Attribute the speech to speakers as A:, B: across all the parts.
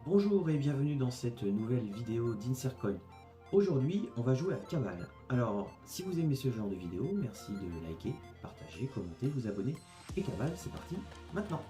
A: Bonjour et bienvenue dans cette nouvelle vidéo d'Insercoin. Aujourd'hui, on va jouer à Cabal. Alors, si vous aimez ce genre de vidéo, merci de liker, partager, commenter, vous abonner. Et Cabal, c'est parti maintenant.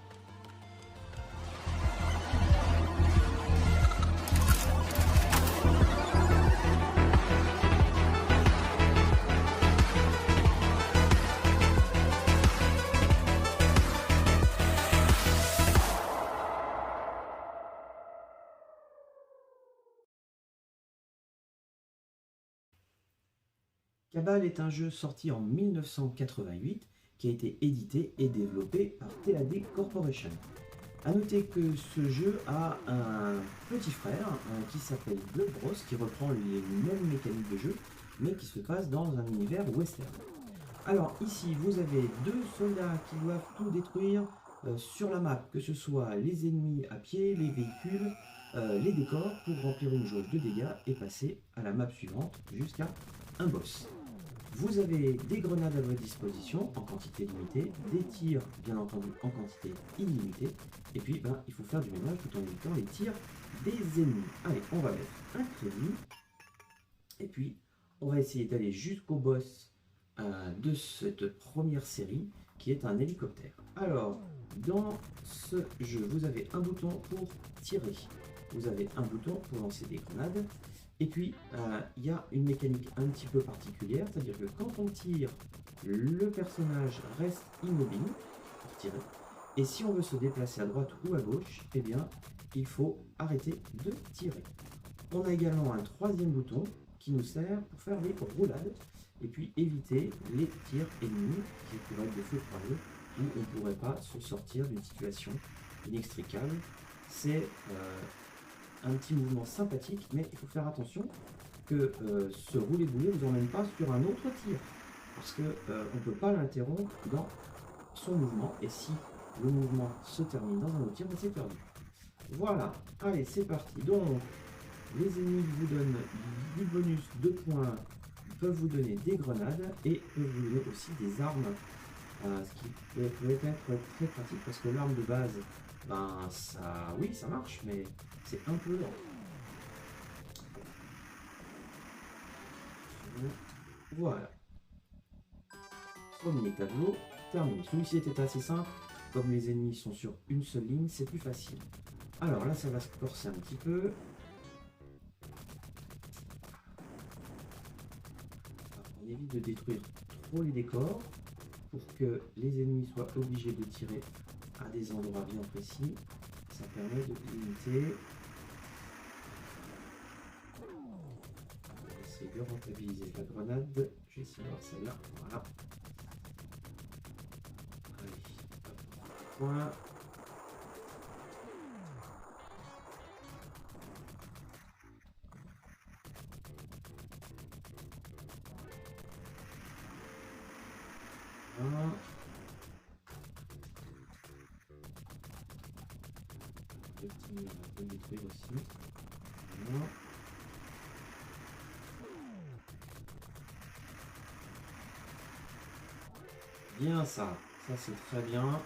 A: Cabal est un jeu sorti en 1988 qui a été édité et développé par TAD Corporation. A noter que ce jeu a un petit frère qui s'appelle Blood Bros, qui reprend les mêmes mécaniques de jeu, mais qui se passe dans un univers western. Alors ici, vous avez deux soldats qui doivent tout détruire sur la map, que ce soit les ennemis à pied, les véhicules, les décors, pour remplir une jauge de dégâts et passer à la map suivante jusqu'à un boss. Vous avez des grenades à votre disposition en quantité limitée, des tirs bien entendu en quantité illimitée, et puis il faut faire du ménage tout en évitant les tirs des ennemis. Allez, on va mettre un crédit, et puis on va essayer d'aller jusqu'au boss de cette première série, qui est un hélicoptère. Alors, dans ce jeu, vous avez un bouton pour tirer, vous avez un bouton pour lancer des grenades, et puis il y a une mécanique un petit peu particulière, c'est-à-dire que quand on tire, le personnage reste immobile pour tirer, et si on veut se déplacer à droite ou à gauche, eh bien, il faut arrêter de tirer. On a également un troisième bouton qui nous sert pour faire des roulades et puis éviter les tirs ennemis qui pourraient être des feux croisés où on ne pourrait pas se sortir d'une situation inextricable. C'est un petit mouvement sympathique, mais il faut faire attention que ce rouler-boulet ne vous emmène pas sur un autre tir, parce qu'on ne peut pas l'interrompre dans son mouvement, et si le mouvement se termine dans un autre tir, c'est perdu. Voilà, allez, c'est parti. Donc, les ennemis vous donnent du bonus de points, peuvent vous donner des grenades et peuvent vous donner aussi des armes, ce qui peut être très pratique parce que l'arme de base, ça, oui, ça marche, mais c'est un peu lent. Voilà. Premier tableau terminé. Celui-ci était assez simple. Comme les ennemis sont sur une seule ligne, c'est plus facile. Alors là, ça va se corser un petit peu. On évite de détruire trop les décors pour que les ennemis soient obligés de tirer à des endroits bien précis. Ça permet de limiter. On va essayer de rentabiliser la grenade. Je vais essayer de voir celle-là. Voilà. Allez, point. Un. Le petit peut détruire aussi. Voilà. Bien ça c'est très bien.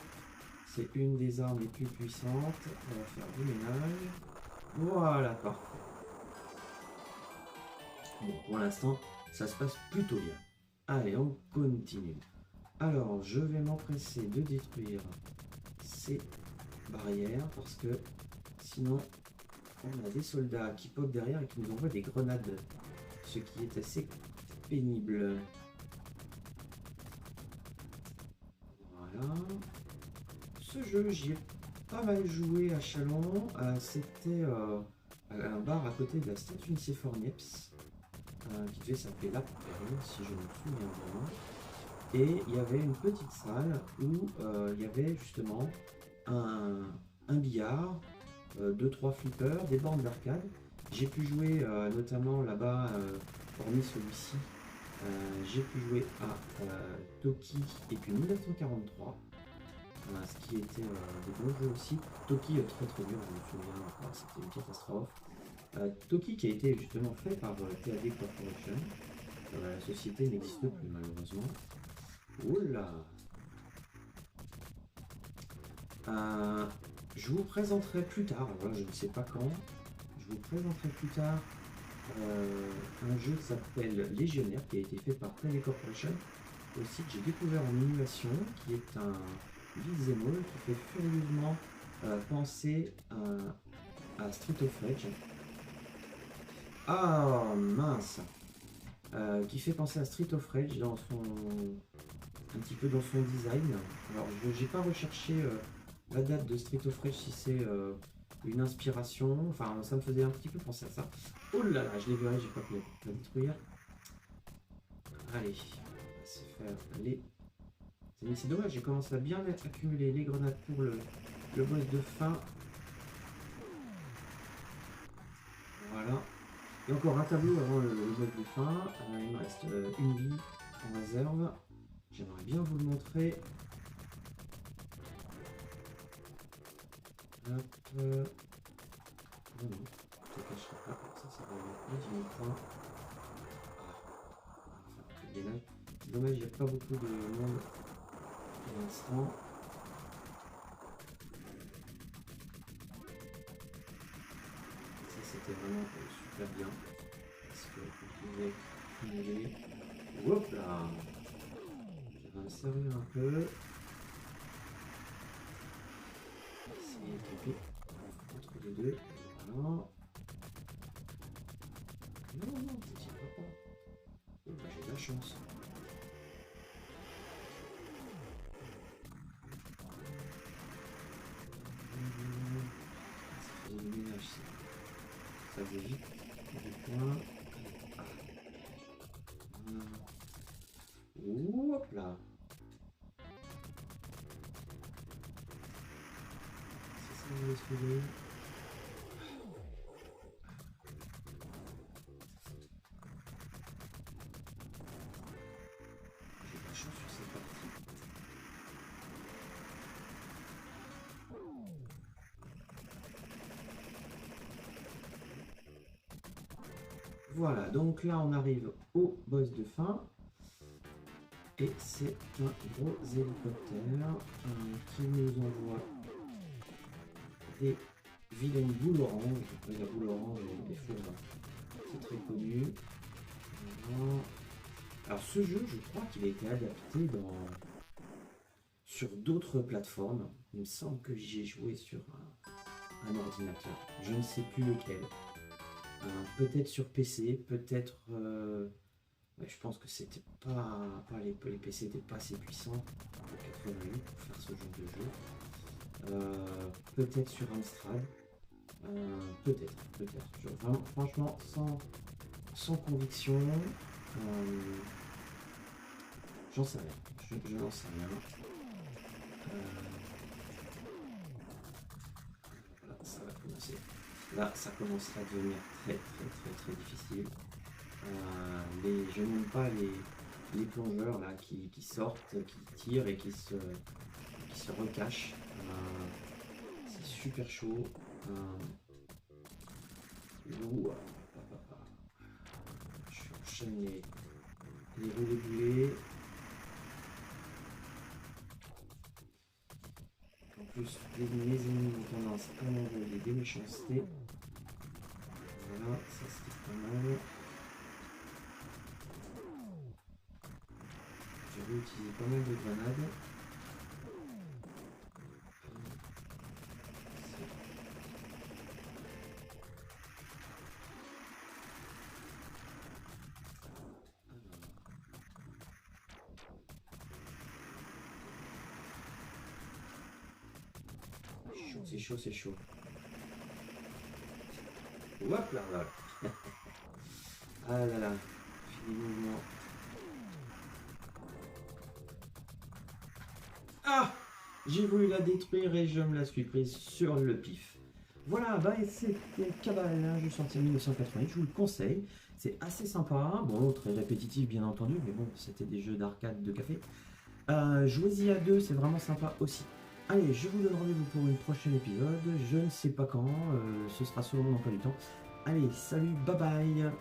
A: C'est une des armes les plus puissantes. On va faire du ménage. Voilà, parfait. Bon, pour l'instant, ça se passe plutôt bien. Allez, on continue. Alors, je vais m'empresser de détruire ces barrières parce que sinon, on a des soldats qui popent derrière et qui nous envoient des grenades, ce qui est assez pénible. Voilà. Ce jeu, j'y ai pas mal joué à Chalon. C'était un bar à côté de la statue Nicéphore-Niepce, qui devait s'appeler La Perle, si je me souviens bien. Et il y avait une petite salle où il y avait justement un billard, 2-3 flippers, des bornes d'arcade. J'ai pu jouer notamment là-bas, hormis celui-ci, j'ai pu jouer à Toki et puis 1943, ce qui était des bons jeux aussi. Toki est très très dur, je me souviens, c'était une catastrophe. Toki qui a été justement fait par TAD Corporation, la société n'existe plus malheureusement. Oula. Je vous présenterai plus tard, alors là, je ne sais pas quand, je vous présenterai plus tard un jeu qui s'appelle Légionnaire, qui a été fait par Tele Corporation. Aussi, j'ai découvert en émulation, qui est un beat'em all qui fait furieusement penser à Street of Rage. Ah mince, qui fait penser à Street of Rage dans son un petit peu dans son design. Alors, je n'ai pas recherché la date de Street of Rage, si c'est une inspiration. Enfin, ça me faisait un petit peu penser à ça. Oh là là, je l'ai vu, j'ai pas pu la détruire. Allez, on va se faire les... C'est dommage, j'ai commencé à bien accumuler les grenades pour le boss de fin. Voilà. Et encore un tableau avant le boss de fin. Il me reste une vie en réserve. J'aimerais bien vous le montrer. Hop. Non, non, je ne te cacherai pas. Ça va mettre 10 000 points. Dommage, il n'y a pas beaucoup de monde pour l'instant. Ça, c'était vraiment super bien. Parce que vous pouvez cumuler. Hop là! Je vais me servir un peu. Essayer de taper entre les deux. Voilà. Non, non, je ne pas. Oh, bah, j'ai de la chance. Ça faisait du ménage, ça. Ça faisait vite. Des points. Ah. Voilà. Hop là. C'est ça, vous excusez. J'ai de la chance sur cette partie. Voilà, donc là on arrive au boss de fin. Et c'est un gros hélicoptère qui nous envoie des vilaines boules oranges. La boule orange est foudre. C'est très connu. Voilà. Alors ce jeu, je crois qu'il a été adapté sur d'autres plateformes. Il me semble que j'y ai joué sur un ordinateur. Je ne sais plus lequel. Peut-être sur PC, peut-être... Ouais, je pense que c'était pas les PC n'étaient pas assez puissants en 88 pour faire ce genre de jeu. Peut-être sur Amstrad. Peut-être. Vraiment, franchement, sans conviction. J'en sais rien. Je n'en sais rien. Voilà, ça va commencer. Là, ça commencera à devenir très difficile. Je n'aime pas les plongeurs là qui sortent, qui tirent et qui se recachent. C'est super chaud. Je enchaîne les roulés boulets. En plus, mes ennemis ont tendance à m'envoyer des méchancetés. Voilà, ça c'était pas mal. J'ai utilisé pas mal de grenades. C'est chaud, c'est chaud. Hop là là. Ah là là. J'ai des mouvements. Ah! J'ai voulu la détruire et je me la suis prise sur le pif. Voilà, bah c'était Cabal, un jeu sorti en 1988, je vous le conseille. C'est assez sympa, bon, très répétitif bien entendu, mais bon, c'était des jeux d'arcade de café. Jouez-y à deux, c'est vraiment sympa aussi. Allez, je vous donne rendez-vous pour une prochaine épisode, je ne sais pas quand, ce sera selon mon emploi du temps. Allez, salut, bye bye!